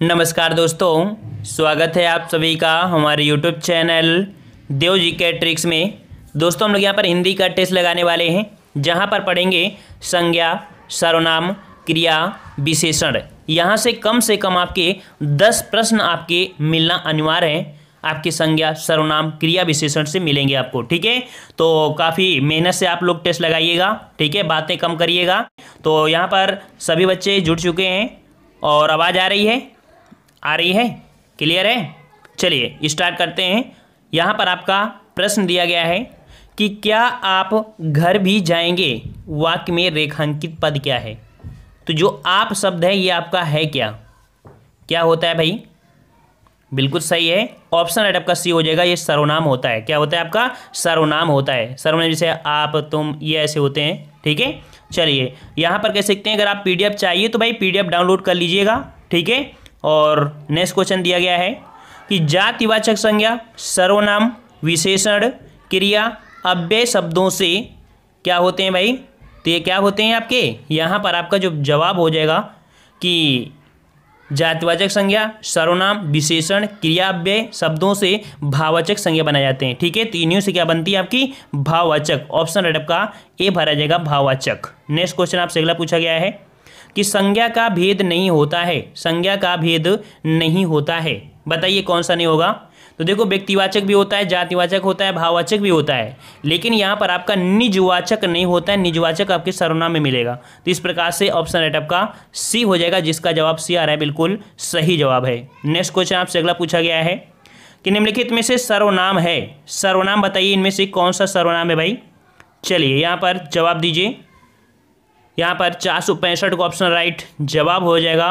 नमस्कार दोस्तों, स्वागत है आप सभी का हमारे YouTube चैनल देव जी के ट्रिक्स में। दोस्तों हम लोग यहाँ पर हिंदी का टेस्ट लगाने वाले हैं, जहाँ पर पढ़ेंगे संज्ञा, सर्वनाम, क्रिया, विशेषण। यहाँ से कम आपके 10 प्रश्न आपके मिलना अनिवार्य है। आपकी संज्ञा, सर्वनाम, क्रिया, विशेषण से मिलेंगे आपको। ठीक है, तो काफ़ी मेहनत से आप लोग टेस्ट लगाइएगा। ठीक है, बातें कम करिएगा। तो यहाँ पर सभी बच्चे जुड़ चुके हैं और आवाज़ आ रही है, क्लियर है। चलिए स्टार्ट करते हैं। यहाँ पर आपका प्रश्न दिया गया है कि क्या आप घर भी जाएंगे, वाक्य में रेखांकित पद क्या है। तो जो आप शब्द है ये आपका है क्या होता है भाई? बिल्कुल सही है, ऑप्शन राइट आपका सी हो जाएगा। ये सर्वनाम होता है। क्या होता है आपका? सर्वनाम होता है। सर्वनाम जैसे आप, तुम, ये ऐसे होते हैं। ठीक है, चलिए यहाँ पर कह सकते हैं अगर आप PDF चाहिए तो भाई PDF डाउनलोड कर लीजिएगा। ठीक है, और नेक्स्ट क्वेश्चन दिया गया है कि जातिवाचक संज्ञा, सर्वनाम, विशेषण, क्रिया, अव्यय शब्दों से क्या होते हैं भाई? तो ये क्या होते हैं आपके? यहाँ पर आपका जो जवाब हो जाएगा कि जातिवाचक संज्ञा, सर्वनाम, विशेषण, क्रिया, अव्यय शब्दों से भाववाचक संज्ञा बनाए जाते हैं। ठीक है, तो इन्हीं से क्या बनती है आपकी? भाववाचक। ऑप्शन राइट आपका ए भरा जाएगा, भाववाचक। नेक्स्ट क्वेश्चन आपसे अगला पूछा गया है कि संज्ञा का भेद नहीं होता है। संज्ञा का भेद नहीं होता है, बताइए कौन सा नहीं होगा? तो देखो, व्यक्तिवाचक भी होता है, जातिवाचक होता है, भाववाचक भी होता है, लेकिन यहाँ पर आपका निजवाचक नहीं होता है। निजवाचक आपके सर्वनाम में मिलेगा। तो इस प्रकार से ऑप्शन राइट आपका सी हो जाएगा, जिसका जवाब सी आ रहा है, बिल्कुल सही जवाब है। नेक्स्ट क्वेश्चन आपसे अगला पूछा गया है कि निम्नलिखित में से सर्वनाम है। सर्वनाम बताइए इनमें से कौन सा सर्वनाम है भाई? चलिए यहाँ पर जवाब दीजिए। यहाँ पर 465 का ऑप्शन राइट जवाब हो जाएगा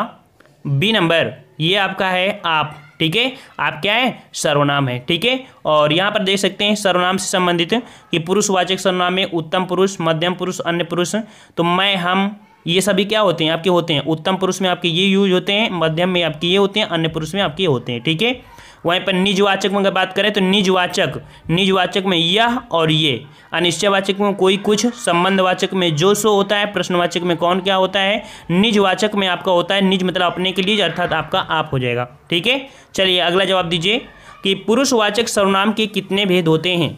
बी नंबर। ये आपका है आप। ठीक है, आप क्या है? सर्वनाम है। ठीक है, और यहाँ पर देख सकते हैं सर्वनाम से संबंधित कि पुरुषवाचक सर्वनाम में उत्तम पुरुष, मध्यम पुरुष, अन्य पुरुष। तो मैं, हम, ये सभी क्या होते हैं? आपके होते हैं। उत्तम पुरुष में आपके ये यूज होते हैं, मध्यम में आपके ये होते हैं, अन्य पुरुष में आपके ये होते हैं। ठीक है, वहीं पर निजवाचक में अगर बात करें तो निजवाचक में यह और ये, अनिश्चयवाचक में कोई कुछ, संबंधवाचक में जो सो होता है, प्रश्नवाचक में कौन क्या होता है, निजवाचक में आपका होता है निज मतलब अपने के लिए, अर्थात आपका आप हो जाएगा। ठीक है, चलिए अगला जवाब दीजिए कि पुरुषवाचक सर्वनाम के कितने भेद होते हैं।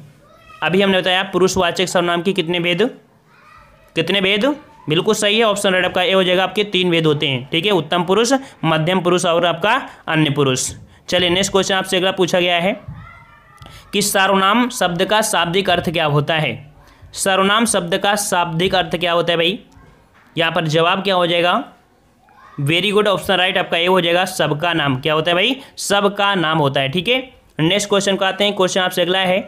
अभी हमने बताया पुरुषवाचक सर्वनाम के कितने भेद? बिल्कुल सही है, ऑप्शन राइट आपका ए हो जाएगा। आपके 3 भेद होते हैं। ठीक है, उत्तम पुरुष, मध्यम पुरुष और आपका अन्य पुरुष। चलिए नेक्स्ट क्वेश्चन आपसे अगला पूछा गया है कि सर्वनाम शब्द का शाब्दिक अर्थ क्या होता है। सर्वनाम शब्द का शाब्दिक अर्थ क्या होता है भाई? यहाँ पर जवाब क्या हो जाएगा? वेरी गुड, ऑप्शन राइट आपका ए हो जाएगा, सबका नाम। क्या होता है भाई? सबका नाम होता है। ठीक है, नेक्स्ट क्वेश्चन को आते हैं। क्वेश्चन आपसे अगला है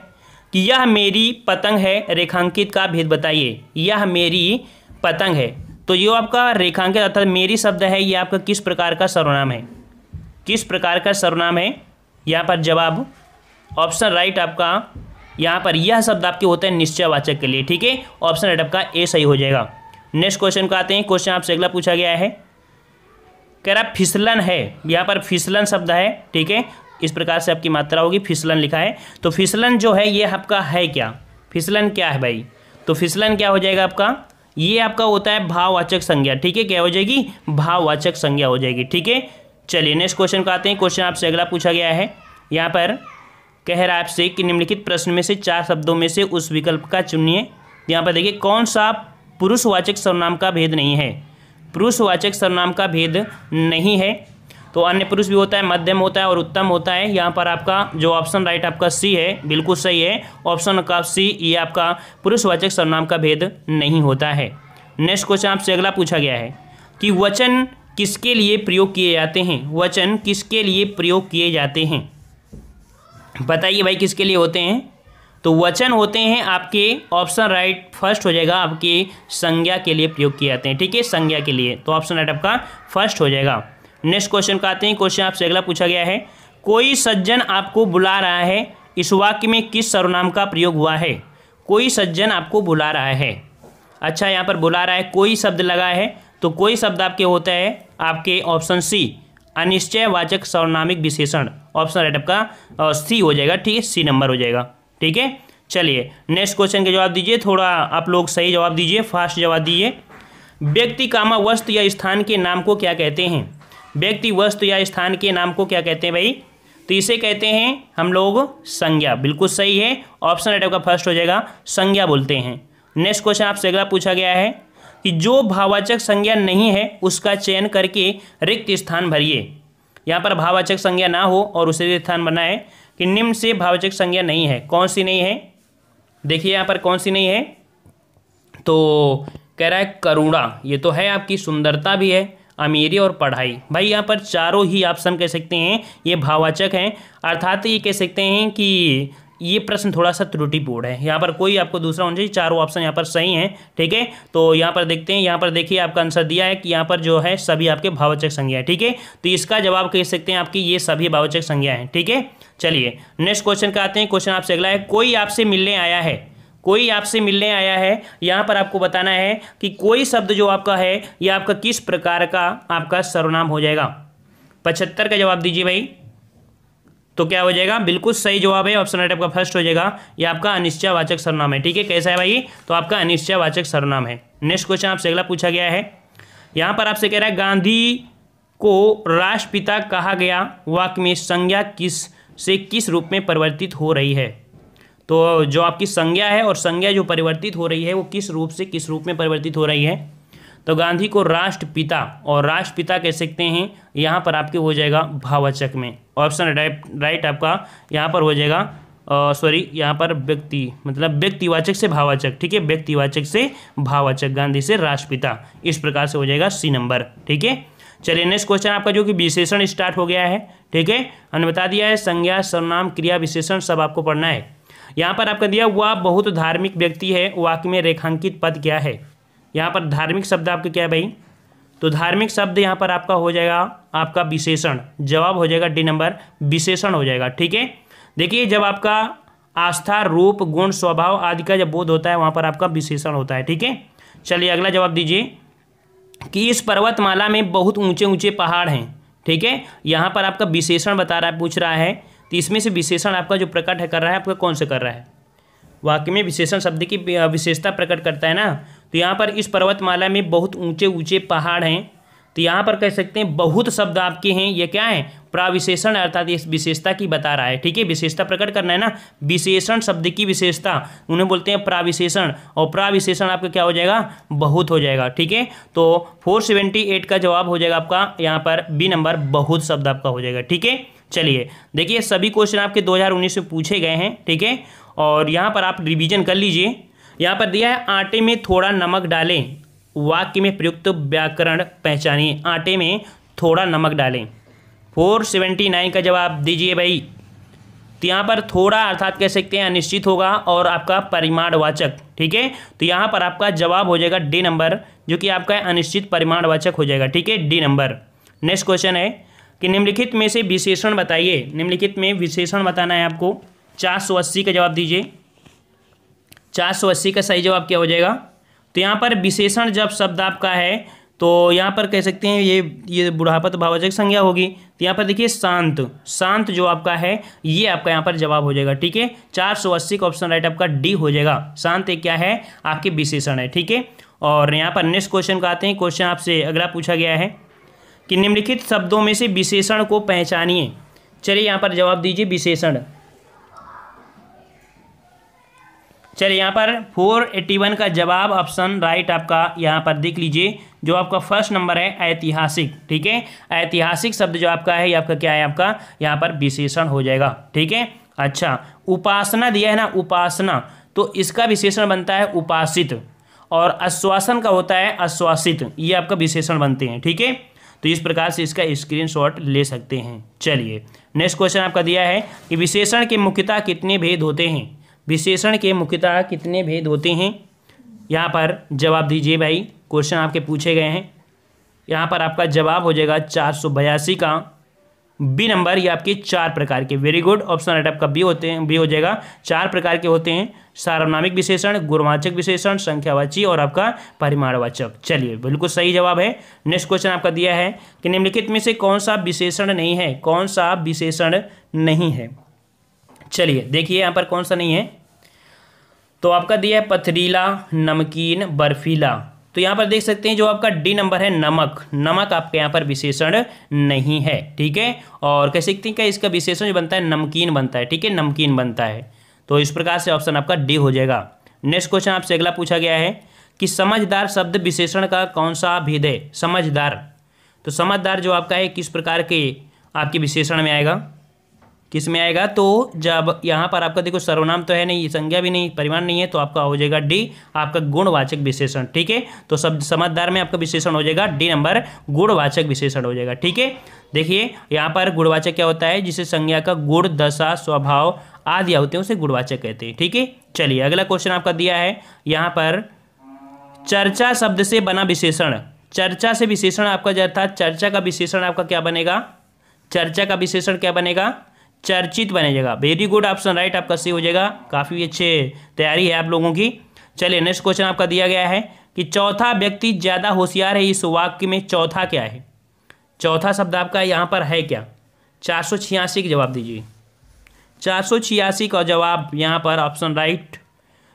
कि यह मेरी पतंग है, रेखांकित का भेद बताइए। यह मेरी पतंग है, तो ये आपका रेखांकित अर्थात मेरी शब्द है, ये आपका किस प्रकार का सर्वनाम है? किस प्रकार का सर्वनाम है? यहाँ पर जवाब ऑप्शन राइट आपका, यहाँ पर यह शब्द आपके होते हैं निश्चयवाचक के लिए। ठीक है, ऑप्शन राइट आपका ए सही हो जाएगा। नेक्स्ट क्वेश्चन को आते हैं। क्वेश्चन आपसे अगला पूछा गया है, कह रहा फिसलन है। यहाँ पर फिसलन शब्द है। ठीक है, इस प्रकार से आपकी मात्रा होगी, फिसलन लिखा है। तो फिसलन जो है ये आपका है क्या? फिसलन क्या है भाई? तो फिसलन क्या हो जाएगा आपका? ये आपका होता है भाववाचक संज्ञा। ठीक है, क्या हो जाएगी? भाववाचक संज्ञा हो जाएगी। ठीक है, चलिए नेक्स्ट क्वेश्चन को आते हैं। क्वेश्चन आपसे अगला पूछा गया है, यहाँ पर कह रहा है आपसे कि निम्नलिखित प्रश्न में से 4 शब्दों में से उस विकल्प का चुनिए। यहाँ पर देखिए कौन सा पुरुषवाचक सर्वनाम का भेद नहीं है। पुरुषवाचक सर्वनाम का भेद नहीं है, तो अन्य पुरुष भी होता है, मध्यम होता है और उत्तम होता है। यहाँ पर आपका जो ऑप्शन राइट आपका सी है, बिल्कुल सही है, ऑप्शन का सी, ये आपका पुरुषवाचक सर्वनाम का भेद नहीं होता है। नेक्स्ट क्वेश्चन आपसे अगला पूछा गया है कि वचन किसके लिए प्रयोग किए जाते हैं। वचन किसके लिए प्रयोग किए जाते हैं, बताइए भाई किसके लिए होते हैं? तो वचन होते हैं आपके, ऑप्शन राइट फर्स्ट हो जाएगा, आपके संज्ञा के लिए प्रयोग किए जाते हैं। ठीक है, संज्ञा के लिए, तो ऑप्शन राइट आपका फर्स्ट हो जाएगा। नेक्स्ट क्वेश्चन का आते हैं। क्वेश्चन आपसे अगला पूछा गया है, कोई सज्जन आपको बुला रहा है, इस वाक्य में किस सर्वनाम का प्रयोग हुआ है? कोई सज्जन आपको बुला रहा है। अच्छा, यहाँ पर बुला रहा है, कोई शब्द लगा है, तो कोई शब्द आपके होता है आपके ऑप्शन सी, अनिश्चयवाचक सर्वनामिक विशेषण। ऑप्शन राइट आपका सी हो जाएगा। ठीक है, सी नंबर हो जाएगा। ठीक है, चलिए नेक्स्ट क्वेश्चन के जवाब दीजिए। थोड़ा आप लोग सही जवाब दीजिए, फास्ट जवाब दीजिए। व्यक्ति, वस्तु या स्थान के नाम को क्या कहते हैं? व्यक्ति, वस्तु या स्थान के नाम को क्या कहते हैं भाई? तो इसे कहते हैं हम लोग संज्ञा। बिल्कुल सही है, ऑप्शन राइट आपका फर्स्ट हो जाएगा, संज्ञा बोलते हैं। नेक्स्ट क्वेश्चन आपसे अगला पूछा गया है कि जो भाववाचक संज्ञा नहीं है उसका चयन करके रिक्त स्थान भरिए। यहाँ पर भाववाचक संज्ञा ना हो और उसे रिक्त स्थान बनना है कि निम्न से भाववाचक संज्ञा नहीं है। कौन सी नहीं है? देखिए यहाँ पर कौन सी नहीं है, तो कह रहा है करुणा, ये तो है आपकी, सुंदरता भी है, अमीरी और पढ़ाई। भाई यहाँ पर चारों ही ऑप्शन कह सकते हैं ये भाववाचक हैं, अर्थात ये कह सकते हैं कि ये प्रश्न थोड़ा सा त्रुटिपूर्ण है। यहाँ पर कोई आपको दूसरा होना चाहिए, चारों ऑप्शन यहाँ पर सही हैं। ठीक है, तो यहाँ पर देखते हैं, यहाँ पर देखिए आपका आंसर दिया है कि यहाँ पर जो है सभी आपके भाववाचक संज्ञा है। ठीक है, तो इसका जवाब कह सकते हैं आपकी ये सभी भाववाचक संज्ञा हैं। ठीक है, चलिए नेक्स्ट क्वेश्चन का आते हैं। क्वेश्चन आपसे अगला है, कोई आपसे मिलने आया है, कोई आपसे मिलने आया है। यहाँ पर आपको बताना है कि कोई शब्द जो आपका है ये आपका किस प्रकार का आपका सर्वनाम हो जाएगा। 75 का जवाब दीजिए भाई, तो क्या हो जाएगा? बिल्कुल सही जवाब है, ऑप्शन राइट आपका फर्स्ट हो जाएगा, ये आपका अनिश्चयवाचक सर्वनाम है। ठीक है, कैसा है भाई? तो आपका अनिश्चयवाचक सर्वनाम है। नेक्स्ट क्वेश्चन आपसे अगला पूछा गया है, यहाँ पर आपसे कह रहा है गांधी को राष्ट्रपिता कहा गया वाक्य में संज्ञा किस से किस रूप में परिवर्तित हो रही है। तो जो आपकी संज्ञा है और संज्ञा जो परिवर्तित हो रही है वो किस रूप से किस रूप में परिवर्तित हो रही है। तो गांधी को राष्ट्रपिता, और राष्ट्रपिता कह सकते हैं यहाँ पर आपके हो जाएगा भाववाचक में, ऑप्शन राइट आपका यहाँ पर हो जाएगा, सॉरी यहाँ पर व्यक्ति, मतलब व्यक्तिवाचक से भाववाचक। ठीक है, व्यक्तिवाचक से भाववाचक, गांधी से राष्ट्रपिता, इस प्रकार से हो जाएगा सी नंबर। ठीक है, चलिए नेक्स्ट क्वेश्चन आपका जो कि विशेषण स्टार्ट हो गया है। ठीक है, हमने बता दिया है संज्ञा, सर्वनाम, क्रिया, विशेषण सब आपको पढ़ना है। यहाँ पर आपका दिया वह बहुत धार्मिक व्यक्ति है, वाक्य में रेखांकित पद क्या है। यहाँ पर धार्मिक शब्द आपका क्या है भाई? तो धार्मिक शब्द यहाँ पर आपका हो जाएगा आपका विशेषण, जवाब हो जाएगा डी नंबर, विशेषण हो जाएगा। ठीक है, देखिए जब आपका आस्था, रूप, गुण, स्वभाव आदि का जब बोध होता है वहाँ पर आपका विशेषण होता है। ठीक है, चलिए अगला जवाब दीजिए कि इस पर्वतमाला में बहुत ऊंचे ऊंचे पहाड़ हैं। ठीक है, यहाँ पर आपका विशेषण बता रहा है, पूछ रहा है, तो इसमें से विशेषण आपका जो प्रकट है कर रहा है आपका कौन से कर रहा है? वाक्य में विशेषण शब्द की विशेषता प्रकट करता है ना। तो यहाँ पर इस पर्वतमाला में बहुत ऊंचे ऊंचे पहाड़ हैं, तो यहाँ पर कह सकते हैं बहुत शब्द आपके हैं, ये क्या है? प्राविशेषण, अर्थात इस विशेषता की बता रहा है। ठीक है, विशेषता प्रकट करना है ना, विशेषण शब्द की विशेषता उन्हें बोलते हैं प्राविशेषण, और प्राविशेषण आपका क्या हो जाएगा? बहुत हो जाएगा। ठीक है, तो 478 का जवाब हो जाएगा आपका यहाँ पर बी नंबर, बहुत शब्द आपका हो जाएगा। ठीक है, चलिए देखिए सभी क्वेश्चन आपके 2019 में पूछे गए हैं। ठीक है, और यहाँ पर आप रिवीजन कर लीजिए। यहाँ पर दिया है आटे में थोड़ा नमक डालें, वाक्य में प्रयुक्त व्याकरण पहचानिए। आटे में थोड़ा नमक डालें, 479 का जवाब दीजिए भाई। तो यहाँ पर थोड़ा अर्थात कह सकते हैं अनिश्चित होगा और आपका परिमाणवाचक। ठीक है, तो यहाँ पर आपका जवाब हो जाएगा डी नंबर, जो कि आपका अनिश्चित परिमाणवाचक हो जाएगा। ठीक है, डी नंबर। नेक्स्ट क्वेश्चन है कि निम्नलिखित में से विशेषण बताइए। निम्नलिखित में विशेषण बताना है आपको। 480 का जवाब दीजिए। 480 का सही जवाब क्या हो जाएगा? तो यहाँ पर विशेषण जब शब्द आपका है तो यहाँ पर कह सकते हैं ये बुढ़ापा भाववाचक संज्ञा होगी। तो यहाँ पर देखिए शांत, शांत जो आपका है ये आपका यहाँ पर जवाब हो जाएगा। ठीक है, 480 का ऑप्शन राइट आपका डी हो जाएगा। शांत एक क्या है? आपके विशेषण है। ठीक है, और यहाँ पर नेक्स्ट क्वेश्चन का आते हैं। क्वेश्चन आपसे अगला पूछा गया है कि निम्नलिखित शब्दों में से विशेषण को पहचानिए। चलिए यहाँ पर जवाब दीजिए विशेषण। चलिए यहाँ पर 481 का जवाब ऑप्शन राइट आपका यहाँ पर देख लीजिए, जो आपका फर्स्ट नंबर है ऐतिहासिक। ठीक है, ऐतिहासिक शब्द जो आपका है ये आपका क्या है? आपका यहाँ पर विशेषण हो जाएगा। ठीक है, अच्छा उपासना दिया है ना, उपासना, तो इसका विशेषण बनता है उपासित, और आश्वासन का होता है आश्वासित, ये आपका विशेषण बनते हैं। ठीक है, तो इस प्रकार से इसका स्क्रीनशॉट ले सकते हैं। चलिए नेक्स्ट क्वेश्चन आपका दिया है कि विशेषण के मुख्यतः कितने भेद होते हैं। विशेषण के मुख्यतः कितने भेद होते हैं? यहाँ पर जवाब दीजिए भाई, क्वेश्चन आपके पूछे गए हैं। यहाँ पर आपका जवाब हो जाएगा 482 का बी नंबर, ये आपके 4 प्रकार के। वेरी गुड, ऑप्शन राइट आपका बी होते हैं, बी हो जाएगा। 4 प्रकार के होते हैं, सार्वनामिक विशेषण, गुणवाचक विशेषण, संख्यावाची और आपका परिमाणवाचक। चलिए बिल्कुल सही जवाब है। नेक्स्ट क्वेश्चन आपका दिया है कि निम्नलिखित में से कौन सा विशेषण नहीं है? कौन सा विशेषण नहीं है? चलिए देखिए यहाँ पर कौन सा नहीं है। तो आपका दिया है पथरीला, नमकीन, बर्फीला। तो यहाँ पर देख सकते हैं जो आपका डी नंबर है नमक, नमक आपके यहाँ पर विशेषण नहीं है, ठीक है। और कह सकते हैं कि इसका विशेषण जो बनता है नमकीन बनता है, ठीक है, नमकीन बनता है। तो इस प्रकार से ऑप्शन आपका डी हो जाएगा। नेक्स्ट क्वेश्चन आपसे अगला पूछा गया है कि समझदार शब्द विशेषण का कौन सा भेद है। समझदार, तो समझदार जो आपका है किस प्रकार के आपके विशेषण में आएगा, किस में आएगा, तो जब यहाँ पर आपका देखो सर्वनाम तो है नहीं, संज्ञा भी नहीं, परिमाण नहीं है, तो आपका हो जाएगा डी आपका गुणवाचक विशेषण, ठीक है। तो शब्द समझदार में आपका विशेषण हो जाएगा डी नंबर गुणवाचक विशेषण हो जाएगा, ठीक है। देखिए यहाँ पर गुणवाचक क्या होता है, जिसे संज्ञा का गुण, दशा, स्वभाव आदि होते हैं उसे गुणवाचक कहते हैं, ठीक है। चलिए अगला क्वेश्चन आपका दिया है यहाँ पर चर्चा शब्द से बना विशेषण। चर्चा से विशेषण आपका जो था, चर्चा का विशेषण आपका क्या बनेगा, चर्चा का विशेषण क्या बनेगा, चर्चित बनेगा। वेरी गुड, ऑप्शन राइट आपका सी हो जाएगा। काफ़ी अच्छे तैयारी है आप लोगों की। चलिए नेक्स्ट क्वेश्चन आपका दिया गया है कि चौथा व्यक्ति ज़्यादा होशियार है, इस वाक्य में चौथा क्या है, चौथा शब्द आपका यहाँ पर है क्या। 486 का जवाब दीजिए। 486 का जवाब यहाँ पर ऑप्शन राइट,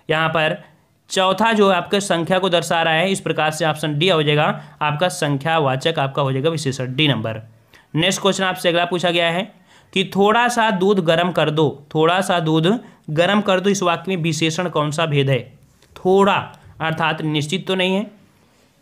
यहाँ पर चौथा जो आपके संख्या को दर्शा रहा है, इस प्रकार से ऑप्शन डी हो जाएगा आपका संख्यावाचक आपका हो जाएगा विशेषण, डी नंबर। नेक्स्ट क्वेश्चन आपसे अगला पूछा गया है कि थोड़ा सा दूध गर्म कर दो, थोड़ा सा दूध गर्म कर दो, इस वाक्य में विशेषण कौन सा भेद है। थोड़ा अर्थात निश्चित तो नहीं है,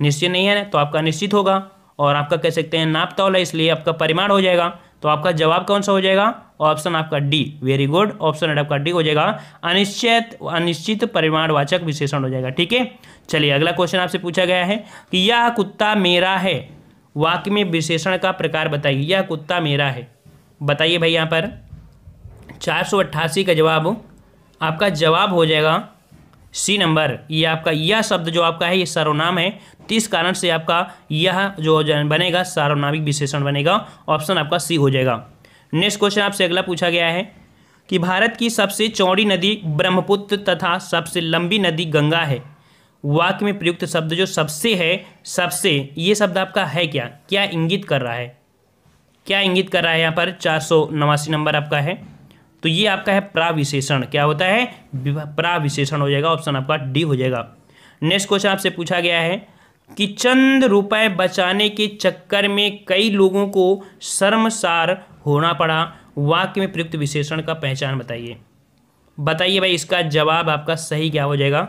निश्चित नहीं है तो आपका निश्चित होगा, और आपका कह सकते हैं नाप तौल है, इसलिए आपका परिमाण हो जाएगा। तो आपका जवाब कौन सा हो जाएगा, ऑप्शन आपका डी। वेरी गुड, ऑप्शन आपका डी हो जाएगा अनिश्चित, अनिश्चित परिमाणवाचक विशेषण हो जाएगा, ठीक है। चलिए अगला क्वेश्चन आपसे पूछा गया है कि यह कुत्ता मेरा है, वाक्य में विशेषण का प्रकार बताइए। यह कुत्ता मेरा है, बताइए भाई। यहाँ पर 488 का जवाब आपका जवाब हो जाएगा सी नंबर। ये आपका यह शब्द जो आपका है ये सर्वनाम है, तो इस कारण से आपका यह जो बनेगा सार्वनामिक विशेषण बनेगा, ऑप्शन आपका सी हो जाएगा। नेक्स्ट क्वेश्चन आपसे अगला पूछा गया है कि भारत की सबसे चौड़ी नदी ब्रह्मपुत्र तथा सबसे लंबी नदी गंगा है, वाक्य में प्रयुक्त शब्द जो सबसे है, सबसे ये शब्द आपका है क्या, क्या इंगित कर रहा है, क्या इंगित कर रहा है। यहाँ पर 489 नंबर आपका है, तो ये आपका है प्राविशेषण। क्या होता है, प्राविशेषण हो जाएगा, ऑप्शन आपका डी हो जाएगा। नेक्स्ट क्वेश्चन आपसे पूछा गया है कि चंद रुपए बचाने के चक्कर में कई लोगों को शर्मसार होना पड़ा, वाक्य में प्रयुक्त विशेषण का पहचान बताइए। बताइए भाई, इसका जवाब आपका सही क्या हो जाएगा।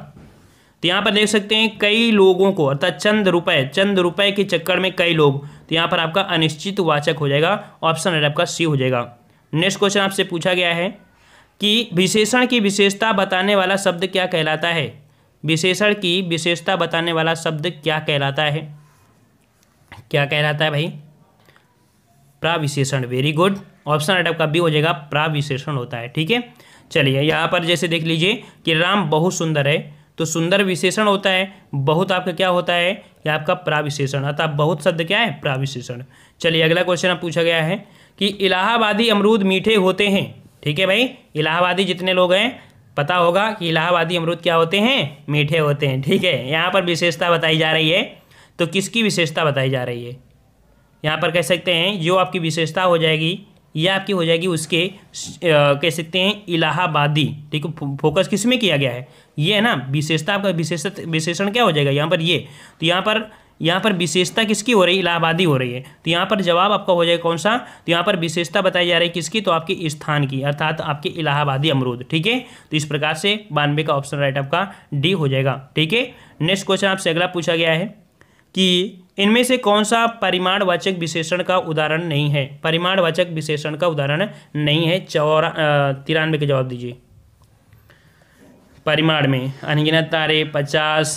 तो यहाँ पर देख सकते हैं कई लोगों को, अर्थात चंद रुपए के चक्कर में कई लोग, तो यहाँ पर आपका अनिश्चित वाचक हो जाएगा, ऑप्शन आपका सी हो जाएगा। नेक्स्ट क्वेश्चन आपसे पूछा गया है कि विशेषण की विशेषता बताने वाला शब्द क्या कहलाता है। विशेषण की विशेषता बताने वाला शब्द क्या कहलाता है, क्या कहलाता है भाई, प्राविशेषण। वेरी गुड, ऑप्शन आपका बी हो जाएगा, प्राविशेषण होता है, ठीक है। चलिए यहाँ पर जैसे देख लीजिए कि राम बहुत सुंदर है, तो सुंदर विशेषण होता है, बहुत आपका क्या होता है, यह आपका प्राविशेषण, अर्थात बहुत शब्द क्या है, प्राविशेषण। चलिए अगला क्वेश्चन आप पूछा गया है कि इलाहाबादी अमरूद मीठे होते हैं, ठीक है भाई। इलाहाबादी जितने लोग हैं पता होगा कि इलाहाबादी अमरूद क्या होते हैं, मीठे होते हैं, ठीक है। यहाँ पर विशेषता बताई जा रही है, तो किसकी विशेषता बताई जा रही है, यहाँ पर कह सकते हैं जो आपकी विशेषता हो जाएगी यह आपकी हो जाएगी उसके कह सकते हैं इलाहाबादी, ठीक है। फोकस किस में किया गया है, ये है ना विशेषता, आपका विशेषण क्या हो जाएगा यहाँ पर ये, तो यहाँ पर विशेषता किसकी हो रही है, इलाहाबादी हो रही है, तो यहाँ पर जवाब आपका हो जाएगा कौन सा, तो यहाँ पर विशेषता बताई जा रही है किसकी, तो आपके स्थान की, अर्थात आपके इलाहाबादी अमरूद, ठीक है। तो इस प्रकार से 92 का ऑप्शन राइट आपका डी हो जाएगा, ठीक है। नेक्स्ट क्वेश्चन आपसे अगला पूछा गया है कि इनमें से कौन सा परिमाणवाचक विशेषण का उदाहरण नहीं है। परिमाणवाचक विशेषण का उदाहरण नहीं है, 93 का जवाब दीजिए। परिमाण में अनगिनत तारे, 50,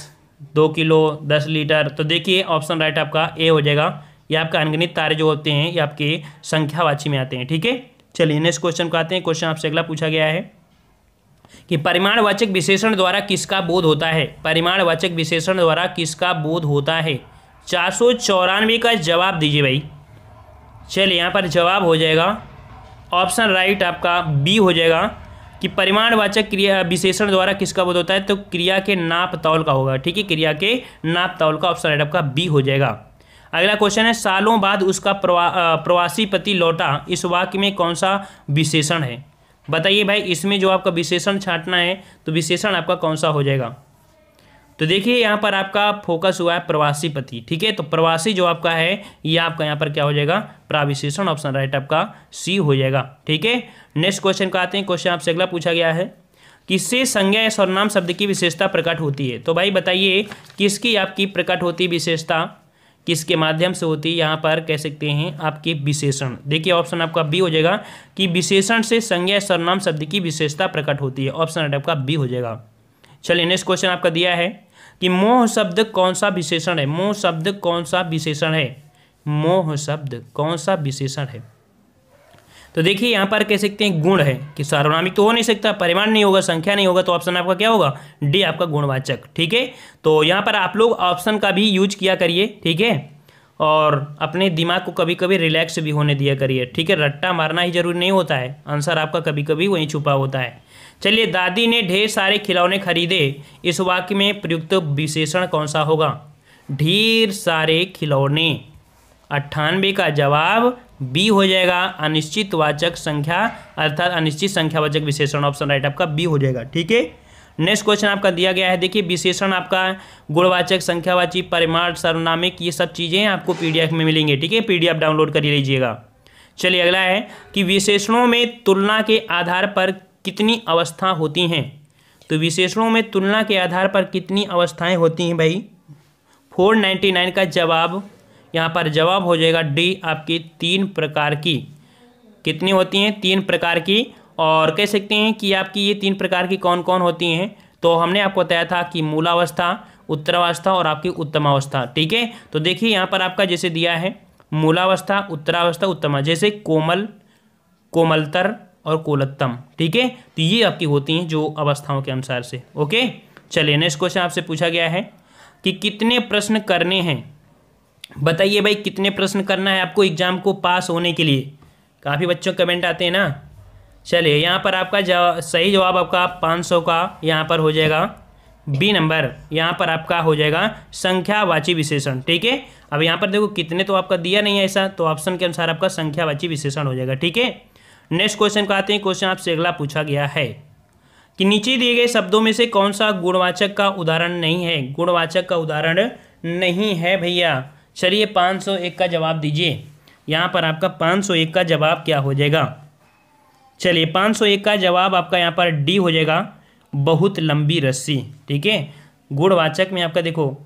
2 किलो, 10 लीटर, तो देखिए ऑप्शन राइट आपका ए हो जाएगा। ये आपका अनगिनत तारे जो होते हैं ये आपके संख्यावाची में आते हैं, ठीक है। चलिए नेक्स्ट क्वेश्चन को आते हैं। क्वेश्चन आपसे अगला पूछा गया है कि परिमाणवाचक विशेषण द्वारा किसका बोध होता है। परिमाणवाचक विशेषण द्वारा किसका बोध होता है, 494 का जवाब दीजिए भाई। चलिए यहाँ पर जवाब हो जाएगा ऑप्शन राइट आपका बी हो जाएगा कि परिमाणवाचक क्रिया विशेषण द्वारा किसका बोध होता है, तो क्रिया के नाप तौल का होगा, ठीक है। क्रिया के नाप तौल का ऑप्शन राइट आपका बी हो जाएगा। अगला क्वेश्चन है सालों बाद उसका प्रवासी पति लौटा, इस वाक्य में कौन सा विशेषण है। बताइए भाई, इसमें जो आपका विशेषण छांटना है तो विशेषण आपका कौन सा हो जाएगा। तो देखिए यहाँ पर आपका फोकस हुआ है प्रवासी पति, ठीक है। तो प्रवासी जो आपका है ये आपका यहाँ पर क्या हो जाएगा, प्राविशेषण, ऑप्शन राइट आपका सी हो जाएगा, ठीक है। नेक्स्ट क्वेश्चन का आते हैं। क्वेश्चन आपसे अगला पूछा गया है, किससे संज्ञा या सर्वनाम शब्द की विशेषता प्रकट होती है। तो भाई बताइए किसकी आपकी प्रकट होती है विशेषता, किसके माध्यम से होती है, यहाँ पर कह सकते हैं आपके विशेषण। देखिए ऑप्शन आपका बी हो जाएगा कि विशेषण से संज्ञा या सर्वनाम शब्द की विशेषता प्रकट होती है, ऑप्शन राइट आपका बी हो जाएगा। चलिए नेक्स्ट क्वेश्चन आपका दिया है कि मोह शब्द कौन सा विशेषण है। मोह शब्द कौन सा विशेषण है, मोह शब्द कौन सा विशेषण है। तो देखिए यहाँ पर कह सकते हैं गुण है, कि सार्वनामिक तो हो नहीं सकता, परिमाण नहीं होगा, संख्या नहीं होगा, तो ऑप्शन आपका क्या होगा, डी आपका गुणवाचक, ठीक है। तो यहाँ पर आप लोग ऑप्शन का भी यूज किया करिए, ठीक है, और अपने दिमाग को कभी कभी रिलैक्स भी होने दिया करिए, ठीक है। रट्टा मारना ही जरूरी नहीं होता है, आंसर आपका कभी कभी वहीं छुपा होता है। चलिए, दादी ने ढेर सारे खिलौने खरीदे, इस वाक्य में प्रयुक्त विशेषण कौन सा होगा। ढेर सारे खिलौने, 98 का जवाब बी हो जाएगा, अनिश्चित वाचक संख्या अर्थात अनिश्चित संख्यावाचक विशेषण, ऑप्शन राइट आपका बी हो जाएगा, ठीक है। नेक्स्ट क्वेश्चन आपका दिया गया है, देखिए विशेषण आपका गुणवाचक, संख्यावाची, परिमाण, सर्वनामिक, ये सब चीज़ें आपको पीडीएफ में मिलेंगे, ठीक है। पीडीएफ डाउनलोड कर लीजिएगा। चलिए अगला है कि विशेषणों में तुलना के आधार पर कितनी अवस्था होती हैं। तो विशेषणों में तुलना के आधार पर कितनी अवस्थाएं होती हैं भाई, 499 का जवाब यहाँ पर जवाब हो जाएगा डी, आपकी 3 प्रकार की। कितनी होती हैं, 3 प्रकार की। और कह सकते हैं कि आपकी ये 3 प्रकार की कौन कौन होती हैं, तो हमने आपको बताया था कि मूलावस्था, उत्तरावस्था और आपकी उत्तमावस्था, ठीक है। तो देखिए यहाँ पर आपका जैसे दिया है मूलावस्था, उत्तरावस्था, उत्तमा, जैसे कोमल, कोमलतर और कोलत्तम, ठीक है। तो ये आपकी होती हैं जो अवस्थाओं के अनुसार से, ओके। चलिए नेक्स्ट क्वेश्चन आपसे पूछा गया है कि कितने प्रश्न करने हैं। बताइए भाई कितने प्रश्न करना है आपको एग्जाम को पास होने के लिए। काफ़ी बच्चों कमेंट आते हैं ना। चलिए यहाँ पर आपका सही जवाब आपका 500 का यहाँ पर हो जाएगा बी नंबर, यहाँ पर आपका हो जाएगा संख्यावाची विशेषण, ठीक है। अब यहाँ पर देखो कितने तो आपका दिया नहीं है ऐसा, तो ऑप्शन के अनुसार आपका संख्यावाची विशेषण हो जाएगा, ठीक है। नेक्स्ट क्वेश्चन का आते हैं। क्वेश्चन आपसे अगला पूछा गया है कि नीचे दिए गए शब्दों में से कौन सा गुणवाचक का उदाहरण नहीं है। गुणवाचक का उदाहरण नहीं है भैया। चलिए 501 का जवाब दीजिए। यहाँ पर आपका 501 का जवाब क्या हो जाएगा। चलिए 501 का जवाब आपका यहाँ पर डी हो जाएगा, बहुत लंबी रस्सी, ठीक है। गुणवाचक में आपका देखो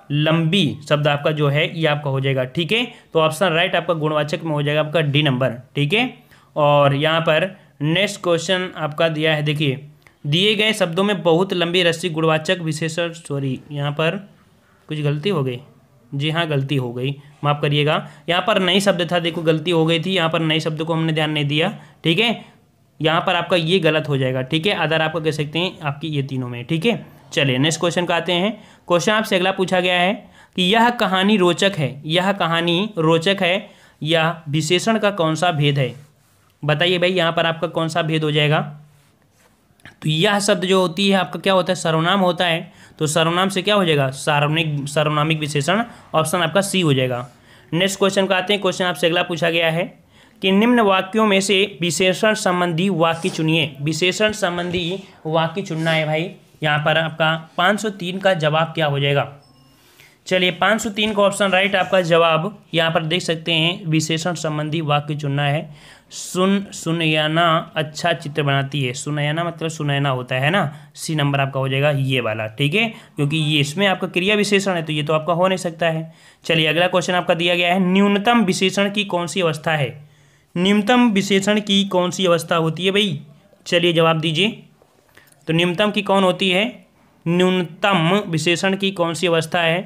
लंबी शब्द आपका जो है ये आपका हो जाएगा, ठीक है। तो ऑप्शन राइट आपका गुणवाचक में हो जाएगा आपका डी नंबर, ठीक है। और यहाँ पर नेक्स्ट क्वेश्चन आपका दिया है, देखिए दिए गए शब्दों में बहुत लंबी रस्सी गुणवाचक विशेषण, सॉरी यहाँ पर कुछ गलती हो गई, जी हाँ गलती हो गई, माफ़ करिएगा। यहाँ पर नई शब्द था, देखो गलती हो गई थी, यहाँ पर नए शब्द को हमने ध्यान नहीं दिया, ठीक है। यहाँ पर आपका ये गलत हो जाएगा, ठीक है। अदर आपको कह सकते हैं आपकी ये तीनों में, ठीक है। चलिए नेक्स्ट क्वेश्चन का आते हैं। क्वेश्चन आपसे अगला पूछा गया है कि यह कहानी रोचक है, यह कहानी रोचक है, यह विशेषण का कौन सा भेद है। बताइए भाई यहाँ पर आपका कौन सा भेद हो जाएगा। तो यह शब्द जो होती है आपका क्या होता है, सर्वनाम होता है। तो सर्वनाम से क्या हो जाएगा, सर्वनामिक विशेषण, ऑप्शन आपका सी हो जाएगा। नेक्स्ट क्वेश्चन का आते हैं। क्वेश्चन आपसे अगला पूछा गया है कि निम्न वाक्यों में से विशेषण संबंधी वाक्य चुनिए। विशेषण संबंधी वाक्य चुनना है भाई। यहाँ पर आपका 503 का जवाब क्या हो जाएगा। चलिए 503 का ऑप्शन राइट आपका जवाब यहाँ पर देख सकते हैं, विशेषण संबंधी वाक्य चुनना है। सुनैना अच्छा चित्र बनाती है। सुनैना मतलब सुनैना होता है ना, सी नंबर आपका हो जाएगा ये वाला, ठीक है, क्योंकि ये इसमें आपका क्रिया विशेषण है, तो ये तो आपका हो नहीं सकता है। चलिए अगला क्वेश्चन आपका दिया गया है, न्यूनतम विशेषण की कौन सी अवस्था है। न्यूनतम विशेषण की कौन सी अवस्था होती है भाई, चलिए जवाब दीजिए। तो न्यूनतम की कौन होती है, न्यूनतम विशेषण की कौन सी अवस्था है।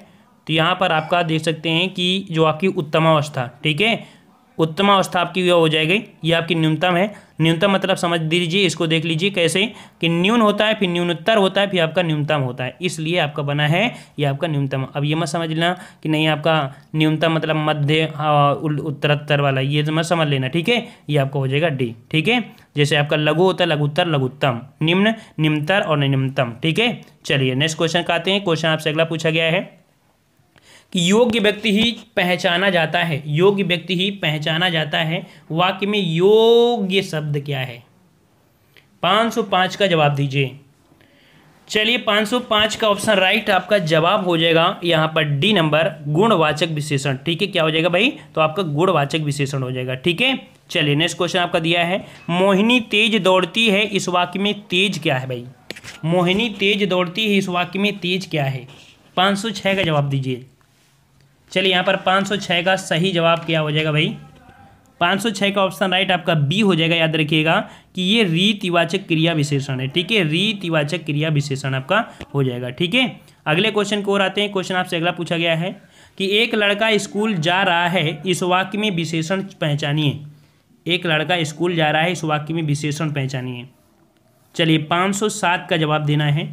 तो यहाँ पर आपका देख सकते हैं कि जो आपकी उत्तमावस्था, ठीक है, उत्तमावस्था आपकी यह हो जाएगी, ये आपकी न्यूनतम है। न्यूनतम मतलब समझ दीजिए, इसको देख लीजिए कैसे कि न्यून होता है, फिर न्यूनतर होता है, फिर आपका न्यूनतम होता है, इसलिए आपका बना है ये आपका न्यूनतम। अब ये मत समझ लेना कि नहीं आपका न्यूनतम मतलब मध्य उत्तरोत्तर वाला, ये मत समझ लेना, ठीक है। ये आपका हो जाएगा डी, ठीक है। जैसे आपका लघु होता है, लघुत्तर, लघुत्तम, निम्न, निम्नतर और निम्नतम, ठीक है। चलिए नेक्स्ट क्वेश्चन का आते हैं। क्वेश्चन आपसे अगला पूछा गया है कि योग्य व्यक्ति ही पहचाना जाता है। योग्य व्यक्ति ही पहचाना जाता है, वाक्य में योग्य शब्द क्या है। 505 का जवाब दीजिए। चलिए 505 का ऑप्शन राइट आपका जवाब हो जाएगा यहाँ पर डी नंबर, गुणवाचक विशेषण। ठीक है, क्या हो जाएगा भाई? तो आपका गुणवाचक विशेषण हो जाएगा। ठीक है, चलिए नेक्स्ट क्वेश्चन आपका दिया है, मोहिनी तेज दौड़ती है, इस वाक्य में तेज क्या है भाई? मोहिनी तेज दौड़ती है, इस वाक्य में तेज क्या है? 506 का जवाब दीजिए। चलिए यहाँ पर 506 का सही जवाब क्या हो जाएगा भाई? 506 का ऑप्शन राइट आपका बी हो जाएगा। याद रखिएगा कि ये रीतिवाचक क्रिया विशेषण है। ठीक है, रीतिवाचक क्रिया विशेषण आपका हो जाएगा। ठीक है, अगले क्वेश्चन को और आते हैं। क्वेश्चन आपसे अगला पूछा गया है कि एक लड़का स्कूल जा रहा है, इस वाक्य में विशेषण पहचानिए। एक लड़का स्कूल जा रहा है, इस वाक्य में विशेषण पहचानिए। चलिए 507 का जवाब देना है।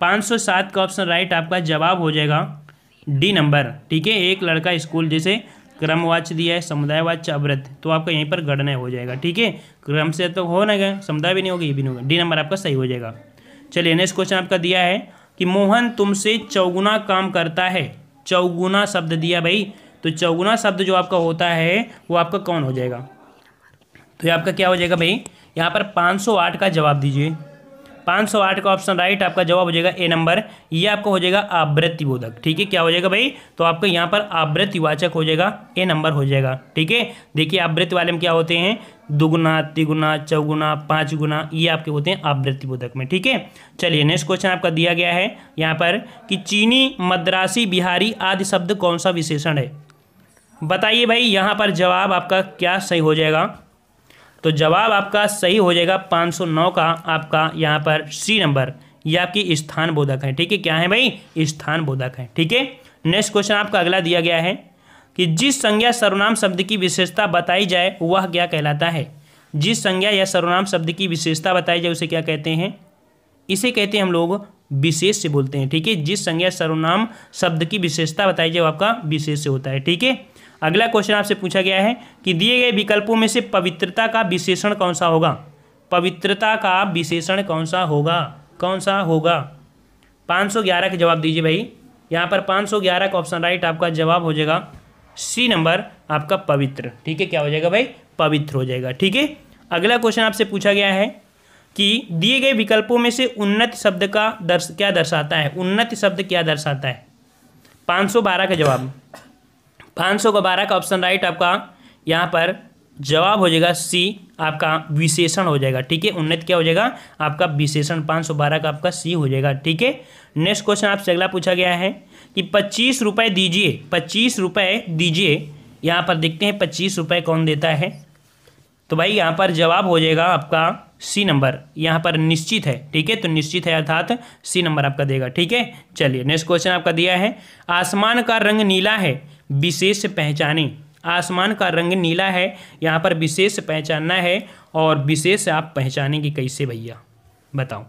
507 का ऑप्शन राइट आपका जवाब हो जाएगा डी नंबर। ठीक है, एक लड़का स्कूल, जैसे क्रमवाच्य दिया है, समुदायवाच्य, अवृत, तो आपका यहीं पर गणना हो जाएगा। ठीक है, क्रम से तो हो ना गया, समुदाय भी नहीं होगा, ये भी नहीं होगा, डी नंबर आपका सही हो जाएगा। चलिए नेक्स्ट क्वेश्चन आपका दिया है कि मोहन तुमसे चौगुना काम करता है। चौगुना शब्द दिया भाई, तो चौगुना शब्द जो आपका होता है वो आपका कौन हो जाएगा? तो ये आपका क्या हो जाएगा भाई? यहाँ पर 508 का जवाब दीजिए। 508 का ऑप्शन राइट आपका जवाब हो जाएगा ए नंबर, ये आपका हो जाएगा आवृत्तिबोधक। ठीक है, क्या हो जाएगा भाई? तो आपका यहाँ पर आवृत्तिवाचक हो जाएगा, ए नंबर हो जाएगा। ठीक है, देखिए आवृत्ति वाले में क्या होते हैं? दुगुना, तिगुना, चौगुना, पाँच गुना, ये आपके होते हैं आवृत्तिबोधक में। ठीक है, चलिए नेक्स्ट क्वेश्चन आपका दिया गया है यहाँ पर कि चीनी, मद्रासी, बिहारी आदि शब्द कौन सा विशेषण है? बताइए भाई, यहाँ पर जवाब आपका क्या सही हो जाएगा? तो जवाब आपका सही हो जाएगा 509 का आपका यहाँ पर सी नंबर, ये आपकी स्थान बोधक है। ठीक है, क्या है भाई? स्थान बोधक है। ठीक है, नेक्स्ट क्वेश्चन आपका अगला दिया गया है कि जिस संज्ञा सर्वनाम शब्द की विशेषता बताई जाए वह क्या कहलाता है? जिस संज्ञा या सर्वनाम शब्द की विशेषता बताई जाए उसे क्या कहते हैं? इसे कहते हैं हम लोग विशेष से बोलते हैं। ठीक है, जिस संज्ञा सर्वनाम शब्द की विशेषता बताई जाए वो आपका विशेष से होता है। ठीक है, अगला क्वेश्चन आपसे पूछा गया है कि दिए गए विकल्पों में से पवित्रता का विशेषण कौन सा होगा? पवित्रता का विशेषण कौन सा होगा? कौन सा होगा? 511 का जवाब दीजिए भाई। यहाँ पर 511 का ऑप्शन राइट आपका जवाब हो जाएगा सी नंबर, आपका पवित्र। ठीक है, क्या हो जाएगा भाई? पवित्र हो जाएगा। ठीक है, अगला क्वेश्चन आपसे पूछा गया है कि दिए गए विकल्पों में से उन्नति शब्द का क्या दर्शाता है? उन्नति शब्द क्या दर्शाता है? 512 का जवाब, 512 का ऑप्शन राइट आपका यहाँ पर जवाब हो जाएगा सी, आपका विशेषण हो जाएगा। ठीक है, उन्नति क्या हो जाएगा? आपका विशेषण। 512 का आपका सी हो जाएगा। ठीक है, नेक्स्ट क्वेश्चन आपसे अगला पूछा गया है कि 25 रुपये दीजिए, 25 रुपये दीजिए। यहाँ पर देखते हैं 25 रुपये कौन देता है? तो भाई यहाँ पर जवाब हो जाएगा आपका सी नंबर, यहाँ पर निश्चित है। ठीक है, तो निश्चित है अर्थात सी नंबर आपका देगा। ठीक है, चलिए नेक्स्ट क्वेश्चन आपका दिया है, आसमान का रंग नीला है, विशेष पहचाने। आसमान का रंग नीला है, यहाँ पर विशेष पहचानना है, और विशेष आप पहचानेंगे कैसे भैया बताओ?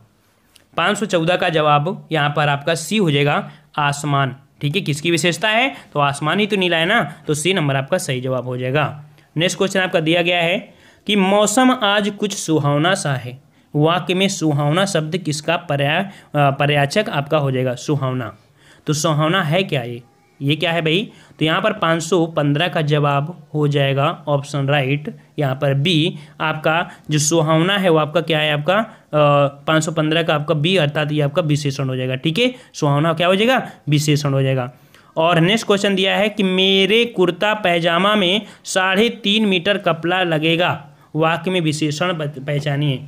514 का जवाब यहाँ पर आपका सी हो जाएगा, आसमान। ठीक है, किसकी विशेषता है? तो आसमान ही तो नीला है ना, तो सी नंबर आपका सही जवाब हो जाएगा। नेक्स्ट क्वेश्चन आपका दिया गया है कि मौसम आज कुछ सुहावना सा है। वाक्य में सुहावना शब्द किसका पर्यायवाचक आपका हो जाएगा? सुहावना। तो सुहावना है क्या? ये क्या है भाई? तो यहाँ पर 515 का जवाब हो जाएगा ऑप्शन राइट, यहाँ पर बी। आपका जो सुहावना है वो आपका क्या है? आपका 515 का आपका बी, अर्थात ये आपका विशेषण हो जाएगा। ठीक है, सुहावना क्या हो जाएगा? विशेषण हो जाएगा। और नेक्स्ट क्वेश्चन दिया है कि मेरे कुर्ता पैजामा में 3.5 मीटर कपड़ा लगेगा। वाक्य में विशेषण पहचानिए।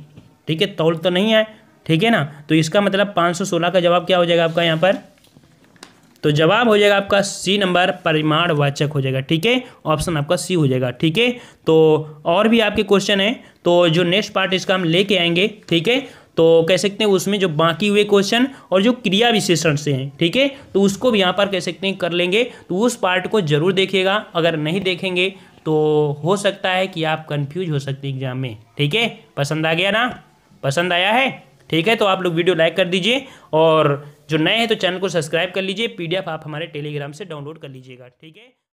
ठीक है, तौल तो नहीं है, ठीक है ना, तो इसका मतलब 516 का जवाब क्या हो जाएगा आपका यहाँ पर? तो जवाब हो जाएगा आपका सी नंबर, परिमाणवाचक हो जाएगा। ठीक है, ऑप्शन आपका सी हो जाएगा। ठीक है, तो और भी आपके क्वेश्चन है, तो जो नेक्स्ट पार्ट इसका हम लेके आएंगे। ठीक है, तो कह सकते हैं उसमें जो बाकी हुए क्वेश्चन और जो क्रिया विशेषण से हैं, ठीक है, तो उसको भी यहाँ पर कह सकते हैं कर लेंगे। तो उस पार्ट को जरूर देखिएगा, अगर नहीं देखेंगे तो हो सकता है कि आप कंफ्यूज हो सकते हैं एग्जाम में। ठीक है, पसंद आ गया ना? पसंद आया है? ठीक है, तो आप लोग वीडियो लाइक कर दीजिए, और जो नए हैं तो चैनल को सब्सक्राइब कर लीजिए। PDF आप हमारे टेलीग्राम से डाउनलोड कर लीजिएगा। ठीक है।